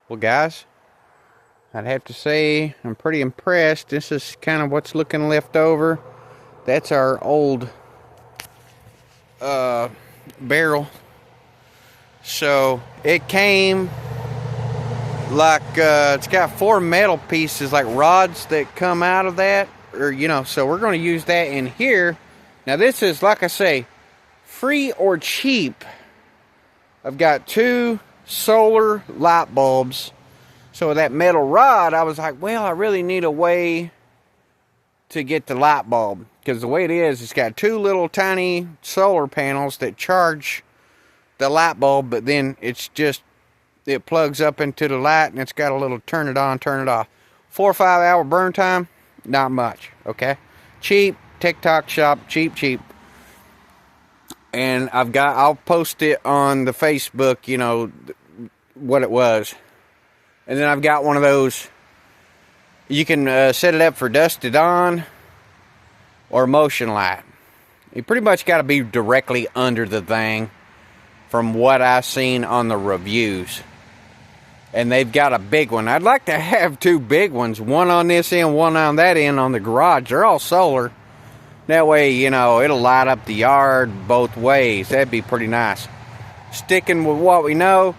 Well, guys, I'd have to say I'm pretty impressed. This is kind of what's looking left over. That's our old barrel. So it came like it's got four metal pieces, like rods that come out of that, so we're going to use that in here. Now this is, like I say, free or cheap. I've got two solar light bulbs. So with that metal rod, I was like, well, I really need a way to get the light bulb, because the way it is, it's got two little tiny solar panels that charge the light bulb, but then it plugs up into the light, and it's got a little turn it on, turn it off. 4 or 5 hour burn time, not much. Okay, cheap. TikTok shop, cheap. And I'll post it on the Facebook, what it was. And then I've got one of those, you can set it up for dusk to dawn or motion light. You pretty much got to be directly under the thing from what I've seen on the reviews. And they've got a big one. I'd like to have two big ones, one on this end, one on that end on the garage. They're all solar. That way, it'll light up the yard both ways. That'd be pretty nice. Sticking with what we know,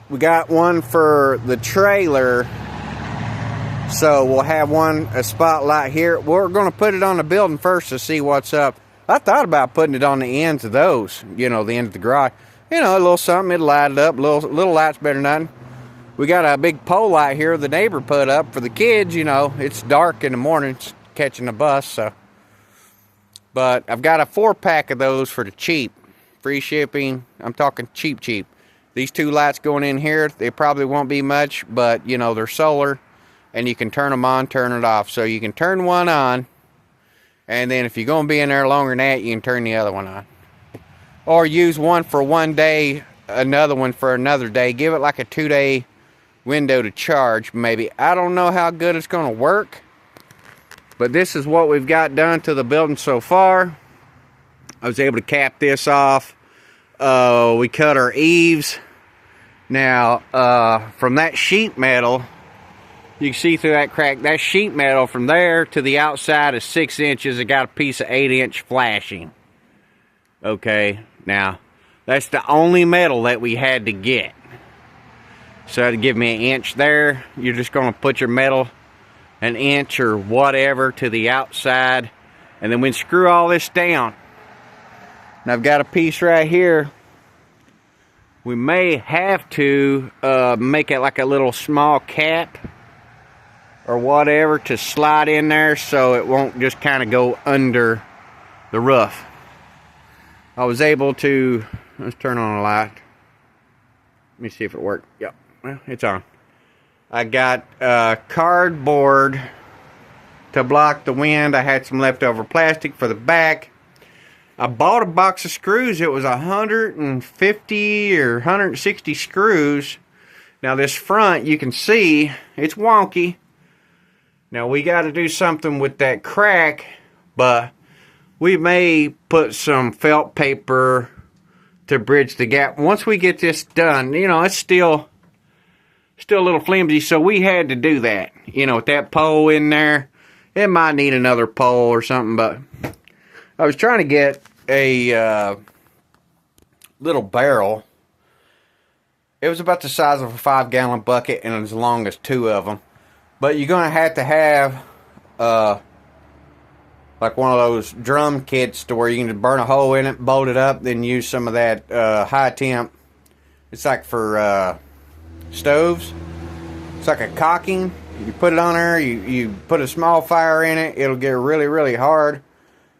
we got one for the trailer. So we'll have a spotlight here. We're going to put it on the building first to see what's up. I thought about putting it on the ends of those, the end of the garage. A little something, it'll light it up. Little light's better than nothing. We got a big pole light here the neighbor put up for the kids. It's dark in the mornings catching the bus, so. But I've got a 4-pack of those for the cheap. Free shipping. I'm talking cheap. These two lights going in here, they probably won't be much, but, they're solar. And you can turn them on, turn it off. So you can turn one on. And then if you're going to be in there longer than that, you can turn the other one on. Or use one for one day, another one for another day. Give it like a 2-day window to charge, maybe. I don't know how good it's going to work. But this is what we've got done to the building so far. I was able to cap this off. We cut our eaves. Now, from that sheet metal, you can see through that crack. That sheet metal from there to the outside is 6 inches. It got a piece of 8-inch flashing. Okay, now, that's the only metal that we had to get. So to give me an inch there, you're just going to put your metal an inch or whatever to the outside, and then we screw all this down. And I've got a piece right here. We may have to make it like a little small cap or whatever to slide in there so it won't just kind of go under the roof. I was able to, let's turn on a light. Let me see if it worked. Yep, well, it's on. I got cardboard to block the wind. I had some leftover plastic for the back. I bought a box of screws. It was 150 or 160 screws. Now this front, you can see, it's wonky. Now we got to do something with that crack, but we may put some felt paper to bridge the gap. Once we get this done, it's still a little flimsy, so we had to do that. With that pole in there, it might need another pole or something, but I was trying to get a little barrel. It was about the size of a 5-gallon bucket and as long as 2 of them. But you're going to have like one of those drum kits to where you can burn a hole in it, bolt it up, then use some of that high temp. It's like for stoves. It's like a caulking. You put it on there, you put a small fire in it, it'll get really hard,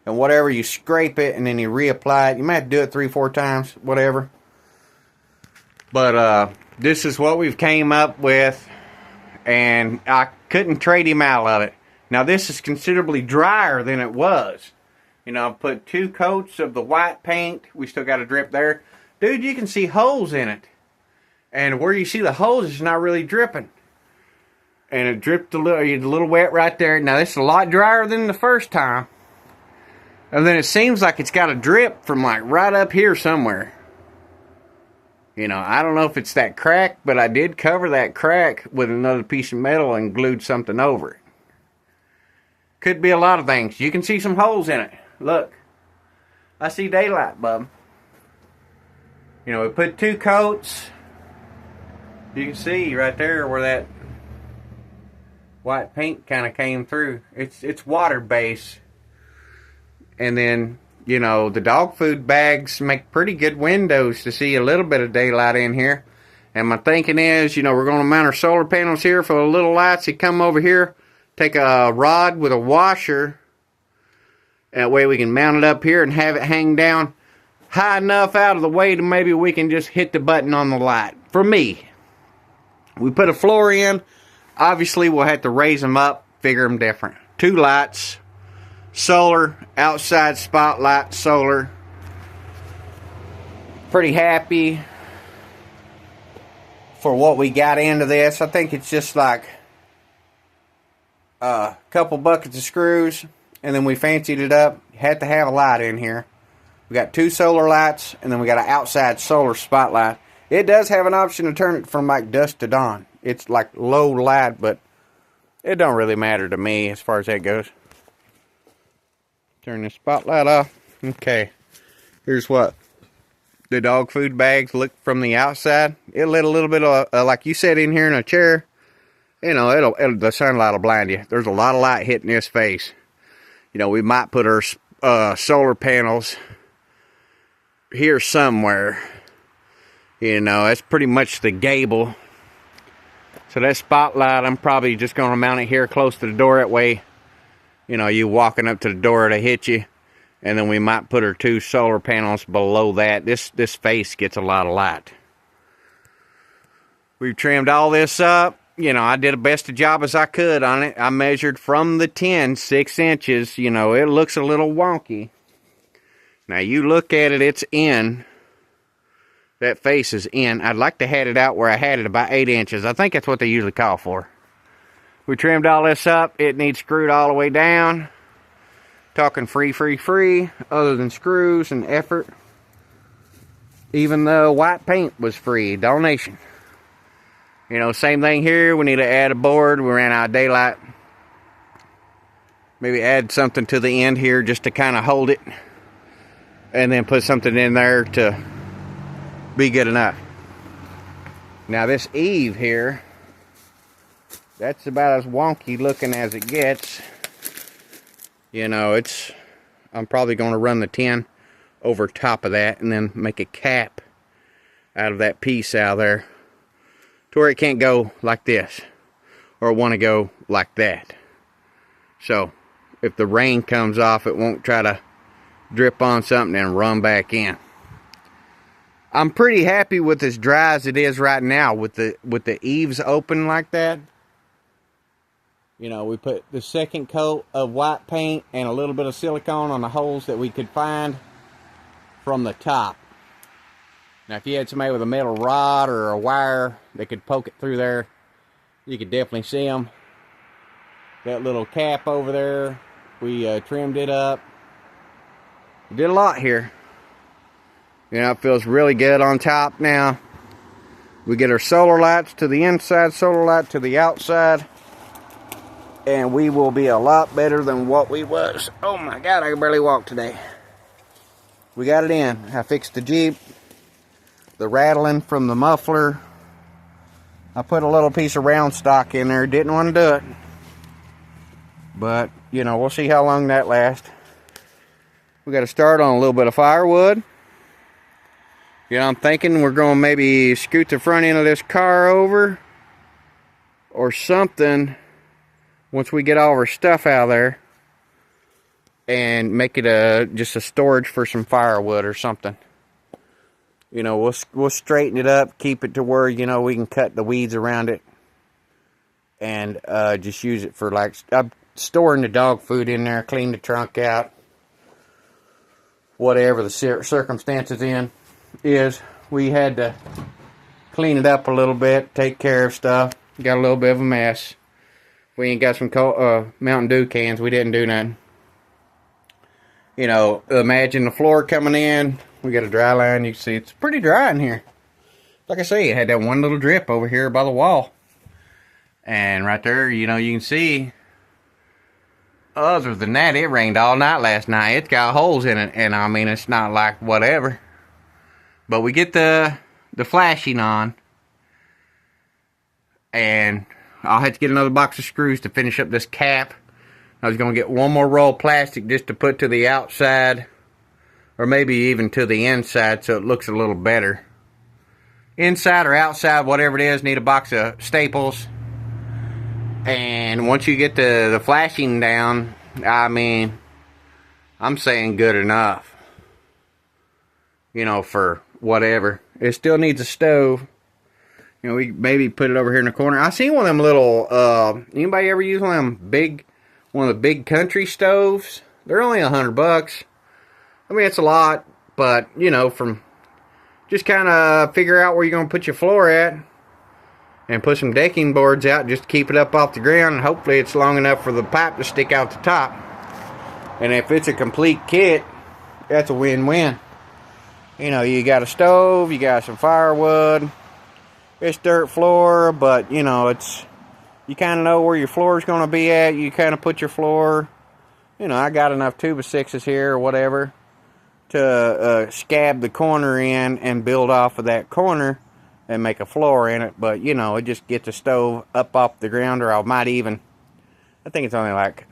and whatever, you scrape it and then you reapply it. You might have to do it 3-4 times, whatever. But this is what we've came up with, and I couldn't trade him out of it. Now this is considerably drier than it was. I put 2 coats of the white paint. We still got a drip there. Dude, you can see holes in it. And where you see the holes, it's not really dripping. And it dripped a little wet right there. Now this is a lot drier than the first time. And then it seems like it's got a drip from like right up here somewhere. You know, I don't know if it's that crack, but I did cover that crack with another piece of metal and glued something over it. Could be a lot of things. You can see some holes in it. Look. I see daylight, bub. You know, we put 2 coats. You can see right there where that white paint kind of came through. It's water based. And then, you know, the dog food bags make pretty good windows to see a little bit of daylight in here. And my thinking is, you know, we're going to mount our solar panels here for the little lights that come over here. Take a rod with a washer. That way we can mount it up here and have it hang down high enough out of the way to maybe we can just hit the button on the light. For me, we put a floor in. Obviously, we'll have to raise them up, figure them different. 2 lights, solar, outside spotlight, solar. Pretty happy for what we got into this. I think it's just like a couple buckets of screws, and then we fancied it up. Had to have a light in here. We got 2 solar lights, and then we got an outside solar spotlight. It does have an option to turn it from like dusk to dawn. It's like low light, but it don't really matter to me as far as that goes. Turn the spotlight off. Okay, here's what the dog food bags look from the outside. It'll let a little bit of, like you sat in here in a chair, you know, the sunlight will blind you. There's a lot of light hitting this face. You know, we might put our solar panels here somewhere. You know, that's pretty much the gable. So that spotlight, I'm probably just going to mount it here close to the door. That way, you know, you walking up to the door to hit you. And then we might put our 2 solar panels below that. This face gets a lot of light. We've trimmed all this up. You know, I did the best job as I could on it. I measured from the 10, 6 inches. You know, it looks a little wonky. Now, you look at it, it's in. That face is in. I'd like to have it out where I had it about 8 inches. I think that's what they usually call for. We trimmed all this up. It needs screwed all the way down. Talking free, other than screws and effort. Even the white paint was free, donation. You know, same thing here. We need to add a board. We ran out of daylight. Maybe add something to the end here just to kind of hold it. And then put something in there to be good enough. Now this eave here, that's about as wonky looking as it gets. You know, I'm probably going to run the 10 over top of that and then make a cap out of that piece out there to where it can't go like this or want to go like that. So if the rain comes off, it won't try to drip on something and run back in. I'm pretty happy with as dry as it is right now with the eaves open like that. You know, we put the second coat of white paint and a little bit of silicone on the holes that we could find from the top. Now, if you had somebody with a metal rod or a wire that could poke it through there, you could definitely see them. That little cap over there, we trimmed it up. We did a lot here. You know, it feels really good on top now. We get our solar lights to the inside, solar light to the outside. And we will be a lot better than what we was. Oh my God, I can barely walk today. We got it in. I fixed the Jeep. The rattling from the muffler. I put a little piece of round stock in there. Didn't want to do it. But, you know, we'll see how long that lasts. We got to start on a little bit of firewood. You know, I'm thinking we're going to maybe scoot the front end of this car over. Or something. Once we get all of our stuff out of there. And make it just a storage for some firewood or something. You know, we'll straighten it up. Keep it to where, you know, we can cut the weeds around it. And just use it for like... I'm storing the dog food in there. Clean the trunk out. Whatever the circumstances is. We had to clean it up a little bit. Take care of stuff. Got a little bit of a mess. We ain't got some Mountain Dew cans. We didn't do nothing. You know, imagine the floor coming in. We got a dry line. You can see it's pretty dry in here. like I say, it had that one little drip over here by the wall. And right there, you know, you can see, other than that, it rained all night last night. It's got holes in it, and I mean, it's not like whatever. But we get the flashing on, and I'll have to get another box of screws to finish up this cap. I was going to get one more roll of plastic just to put to the outside, or maybe even to the inside, so it looks a little better. Inside or outside, whatever it is, need a box of staples. And once you get the flashing down, I mean, I'm saying good enough. You know, for whatever. It still needs a stove. You know, we maybe put it over here in the corner. I seen one of them little, anybody ever use one of them one of the big country stoves? They're only $100. I mean, it's a lot, but, you know, from just kind of figure out where you're going to put your floor at. And put some decking boards out just to keep it up off the ground. And hopefully it's long enough for the pipe to stick out the top. And if it's a complete kit, that's a win-win. You know, you got a stove, you got some firewood. It's dirt floor, but, you know, you kind of know where your floor is going to be at. You kind of put your floor, you know, I got enough 2x6s here or whatever to scab the corner in and build off of that corner and make a floor in it. But, you know, it just gets the stove up off the ground, or I might even, I think it's only like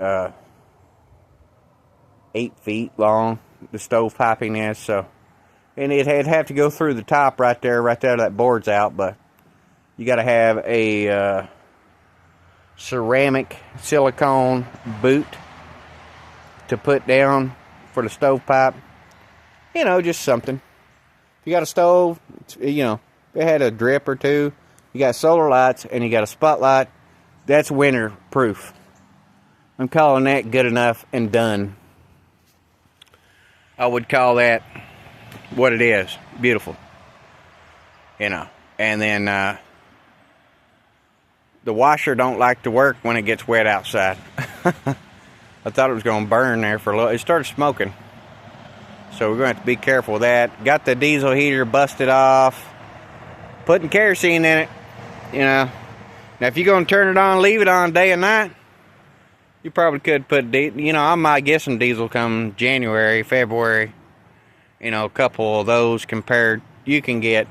8 feet long, the stove piping is, so, and it'd have to go through the top right there that board's out. But you got to have a ceramic silicone boot to put down for the stovepipe. You know, just something. If you got a stove, you know, if it had a drip or two, you got solar lights, and you got a spotlight, that's winter proof. I'm calling that good enough and done. I would call that what it is. Beautiful. You know, and then the washer don't like to work when it gets wet outside. I thought it was going to burn there for a little. It started smoking. So we're going to have to be careful with that. Got the diesel heater busted off. Putting kerosene in it. You know. Now if you're going to turn it on, leave it on day and night, you probably could put, you know, I might get some diesel come January, February. You know, a couple of those compared, you can get,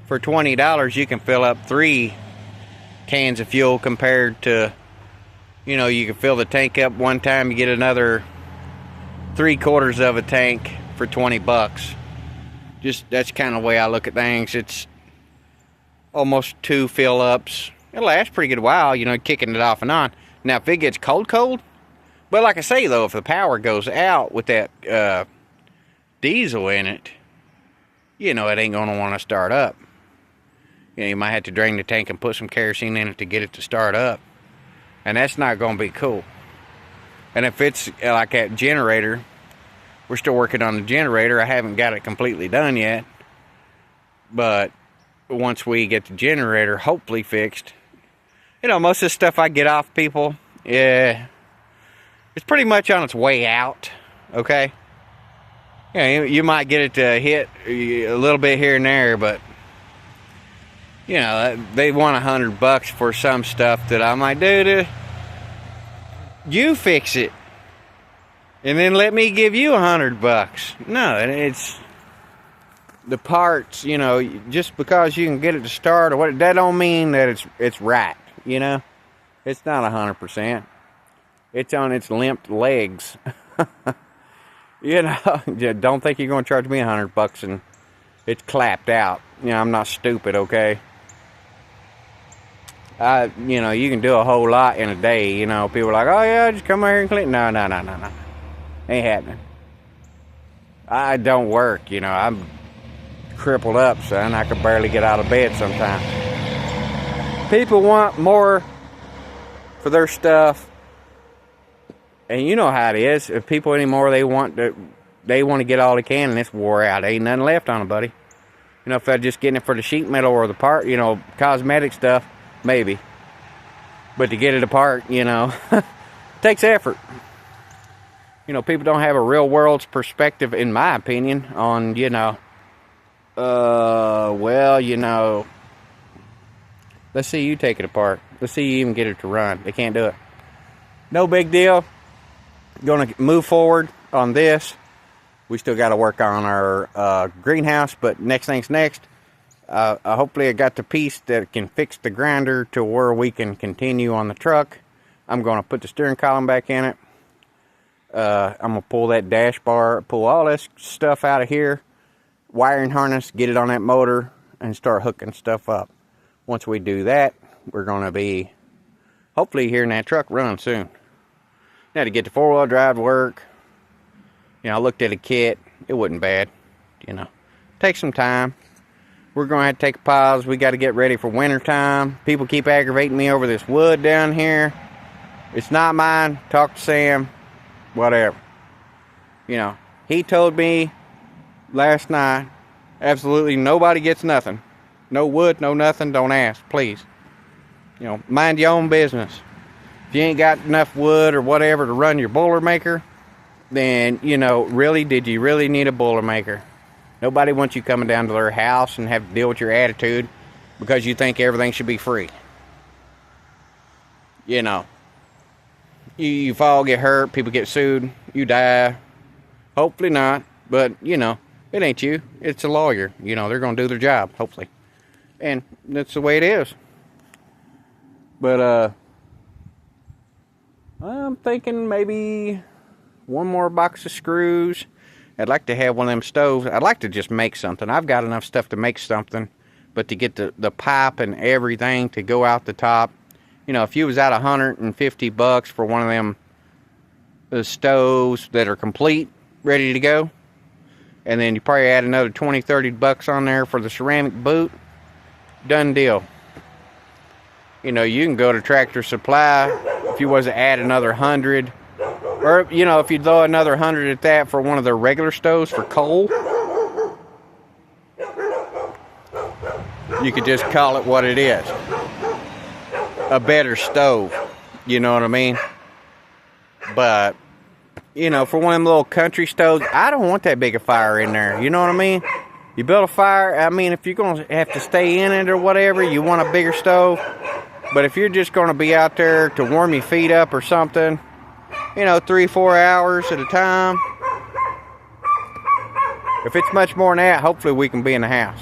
for $20, you can fill up 3 cans of fuel compared to, you know, you can fill the tank up one time, you get another 3/4 of a tank for $20. Just, that's kind of the way I look at things. It's almost 2 fill ups. It lasts pretty good while, you know, kicking it off and on. Now, if it gets cold, but like I say, though, if the power goes out with that diesel in it, you know, it ain't going to want to start up. You know, you might have to drain the tank and put some kerosene in it to get it to start up. And that's not going to be cool. And if it's like that generator, we're still working on the generator. I haven't got it completely done yet. But once we get the generator hopefully fixed, you know, most of the stuff I get off people, yeah, it's pretty much on its way out, okay? Yeah, you might get it to hit a little bit here and there, but, you know, they want $100 for some stuff that I'm like, dude, you fix it, and then let me give you $100. No, it's the parts, you know, just because you can get it to start or what, that don't mean that it's right. You know, it's not 100%. It's on its limped legs. You know, don't think you're going to charge me $100 and it's clapped out. You know, I'm not stupid, okay? You know, you can do a whole lot in a day. You know, people are like, oh yeah, just come over here and clean. No. Ain't happening. I don't work, you know. I'm crippled up, son. I can barely get out of bed sometimes. People want more for their stuff, and you know how it is. If people anymore, they want to get all they can, and it's wore out. Ain't nothing left on it, buddy. You know, if they're just getting it for the sheet metal or the part, you know, cosmetic stuff, maybe. But to get it apart, you know, takes effort. You know, people don't have a real world's perspective, in my opinion, on, you know, Well, you know, let's see you take it apart. Let's see you even get it to run. They can't do it. No big deal. Gonna move forward on this. We still got to work on our greenhouse, but next thing's next. Hopefully I got the piece that can fix the grinder to where we can continue on the truck. I'm going to put the steering column back in it. I'm going to pull that dash bar, pull all this stuff out of here, wiring harness, get it on that motor, and start hooking stuff up. Once we do that, we're going to be hopefully hearing that truck run soon. Now to get the four-wheel drive to work, you know, I looked at a kit. It wasn't bad, you know. Takes some time. We're going to have to take a pause. We got to get ready for winter time. People keep aggravating me over this wood down here. It's not mine. Talk to Sam. Whatever. You know, he told me last night, absolutely nobody gets nothing. No wood, no nothing. Don't ask, please. You know, mind your own business. If you ain't got enough wood or whatever to run your Boilermaker, then, you know, really, did you really need a Boilermaker? Nobody wants you coming down to their house and have to deal with your attitude because you think everything should be free. You know, you fall, get hurt, people get sued, you die. Hopefully not, but, you know, it ain't you. It's a lawyer. You know, they're going to do their job, hopefully. And that's the way it is. But, I'm thinking maybe one more box of screws. I'd like to have one of them stoves. I'd like to just make something. I've got enough stuff to make something, but to get the pipe and everything to go out the top, you know, if you was out $150 for one of them stoves that are complete, ready to go, and then you probably add another 20, 30 bucks on there for the ceramic boot, done deal. You know, you can go to Tractor Supply if you was to add another 100. Or, you know, if you throw another 100 at that for one of their regular stoves for coal, you could just call it what it is. A better stove. You know what I mean? But, you know, for one of them little country stoves, I don't want that big a fire in there. You know what I mean? You build a fire, I mean, if you're going to have to stay in it or whatever, you want a bigger stove. But if you're just going to be out there to warm your feet up or something, you know, 3-4 hours at a time. If it's much more than that, hopefully we can be in the house.